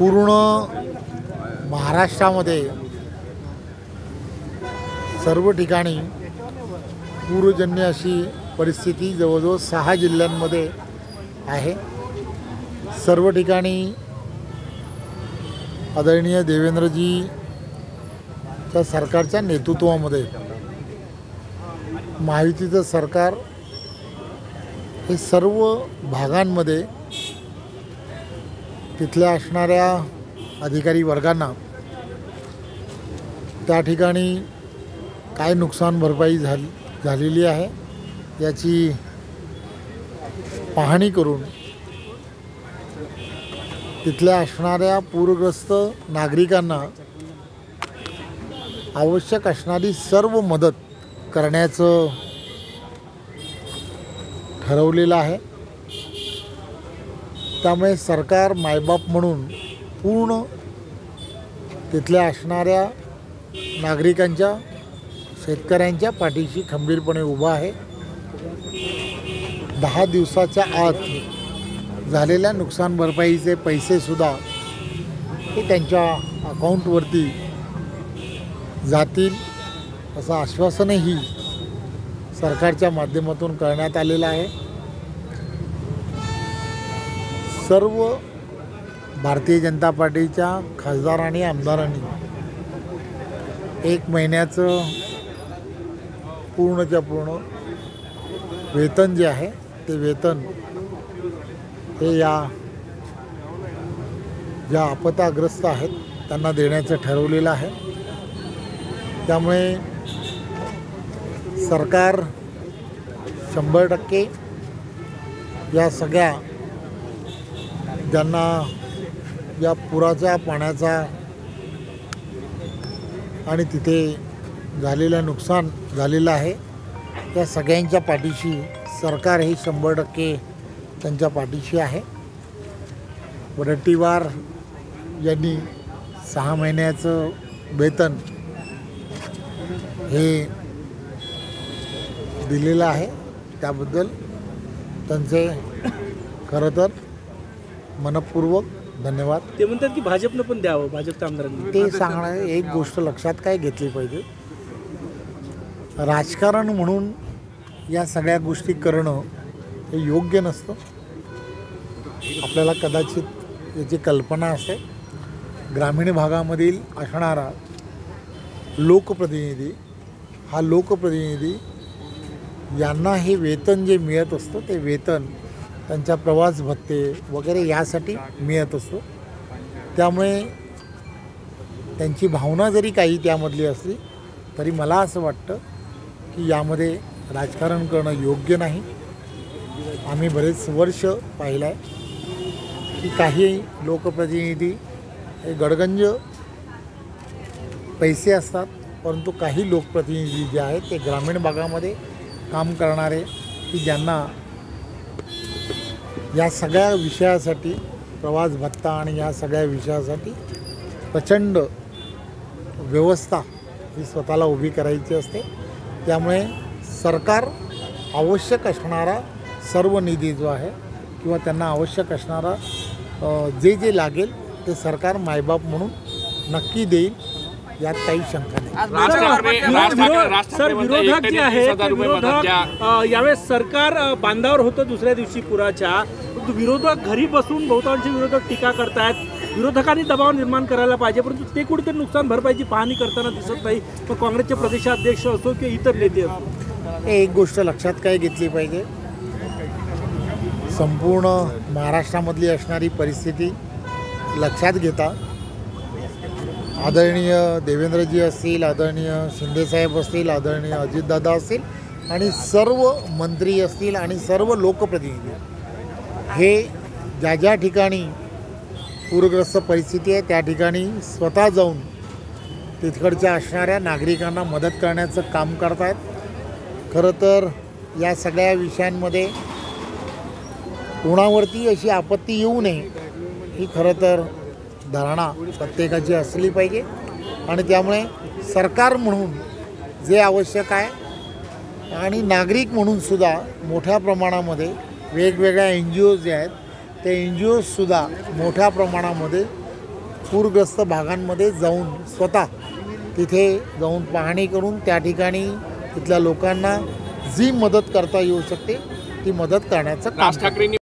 पूर्ण महाराष्ट्रामध्ये सर्व ठिकाणी पूरजन्य अशी परिस्थिती जवळजवळ 6 जिल्ह्यांमध्ये आहे। सर्व ठिकाणी आदरणीय देवेंद्रजीच्या सरकारच्या नेतृत्वामध्ये महायुतीचं सरकार हे सर्व भागांमध्ये तिथल्या असणाऱ्या अधिकारी वर्गांना त्या ठिकाणी काय नुकसान भरपाई झालेली आहे याची पाहणी करून तिथल्या असणाऱ्या पूरग्रस्त नागरिकांना आवश्यक असणारी सर्व मदत करण्याचं ठरवलेलं आहे। त्यामुळे सरकार मायबाप म्हणून पूर्ण तिथल्या असणाऱ्या नागरिकांच्या शेतकऱ्यांच्या पाठीशी खंबीरपणे उभा आहे। 10 दिवसाच्या आत झालेल्या नुकसान भरपाईचे पैसेसुद्धा हे त्यांच्या अकाउंटवरती जातील असं आश्वासनही सरकारच्या माध्यमातून करण्यात आलेलं आहे। सर्व भारतीय जनता पार्टीच्या खासदार आणि आमदारांनी 1 महिन्याचं पूर्णच्या पूर्ण वेतन जे आहे ते वेतन हे या ज्या आपत्ताग्रस्त आहेत त्यांना देण्याचं ठरवलेलं आहे। त्यामुळे सरकार 100% या सगळ्या ज्यांना या पुराच्या पाण्याचा आणि तिथे झालेलं नुकसान झालेलं आहे त्या सगळ्यांच्या पाठीशी सरकार हे 100% त्यांच्या पाठीशी आहे। वडट्टीवार यांनी 6 महिन्याचं वेतन हे दिलेलं आहे, त्याबद्दल त्यांचे खरं तर मनपूर्वक धन्यवाद। ते म्हणतात की भाजपनं पण द्यावं, भाजपच्या आमदारांनी ते सांगणं एक गोष्ट लक्षात काय घेतली पाहिजे, राजकारण म्हणून या सगळ्या गोष्टी करणं हे योग्य नसतं। आपल्याला कदाचित याची कल्पना असते, ग्रामीण भागामधील असणारा लोकप्रतिनिधी हा लोकप्रतिनिधी यांना हे वेतन जे मिळत असतं ते वेतन त्यांच्या प्रवास भत्ते वगैरे यासाठी मिळत असतं। त्यामुळे त्यांची भावना जरी काही त्यामधली असली तरी मला असं वाटतं की यामध्ये राजकारण करणं योग्य नाही। आम्ही बरेच वर्ष पाहिलं आहे की काही लोकप्रतिनिधी हे गडगंज पैसे असतात, परंतु काही लोकप्रतिनिधी जे आहेत ते ग्रामीण भागामध्ये काम करणारे की ज्यांना या सगळ्या विषयासाठी प्रवास भत्ता आणि या सगळ्या विषयासाठी प्रचंड व्यवस्था ही स्वतःला उभी करायची असते। त्यामुळे सरकार आवश्यक असणारा सर्व निधी जो आहे किंवा त्यांना आवश्यक असणारा जे लागेल ते सरकार मायबाप म्हणून नक्की देईल, यात काही शंका नाही। सर, विरोधक जे आहेत यावेळेस सरकार बांधावर होतं दुसऱ्या दिवशी पुराच्या, विरोधक घरी बसून बहुतांश विरोधक टीका करतायत, विरोधकांनी दबाव निर्माण करायला पाहिजे, परंतु ते कुठेतरी नुकसान भरपाईची पाहणी करताना दिसत नाही। मग काँग्रेसचे प्रदेशाध्यक्ष असो किंवा इतर नेते असो, एक गोष्ट लक्षात काय घेतली पाहिजे, संपूर्ण महाराष्ट्रामधली असणारी परिस्थिती लक्षात घेता आदरणीय देवेंद्रजी असतील, आदरणीय शिंदेसाहेब असतील, आदरणीय अजितदादा असतील आणि सर्व मंत्री असतील आणि सर्व लोकप्रतिनिधी हे ज्या ठिकाणी पूरग्रस्त परिस्थिती आहे त्या ठिकाणी स्वतः जाऊन तिकडच्या असणाऱ्या नागरिकांना मदत करण्याचं काम करत आहेत। खरं तर या सगळ्या विषयांमध्ये कोणावरती अशी आपत्ती येऊ नये ही खरं तर धारणा प्रत्येकाची असली पाहिजे आणि त्यामुळे सरकार म्हणून जे आवश्यक आहे आणि नागरिक म्हणूनसुद्धा मोठ्या प्रमाणामध्ये वेगवेगळ्या NGOज जे आहेत ते NGOजसुद्धा मोठ्या प्रमाणामध्ये पूरग्रस्त भागांमध्ये जाऊन स्वतः तिथे जाऊन पाहणी करून त्या ठिकाणी तिथल्या लोकांना जी मदत करता येऊ शकते ती मदत करण्याचं काम राज ठाकरेंनी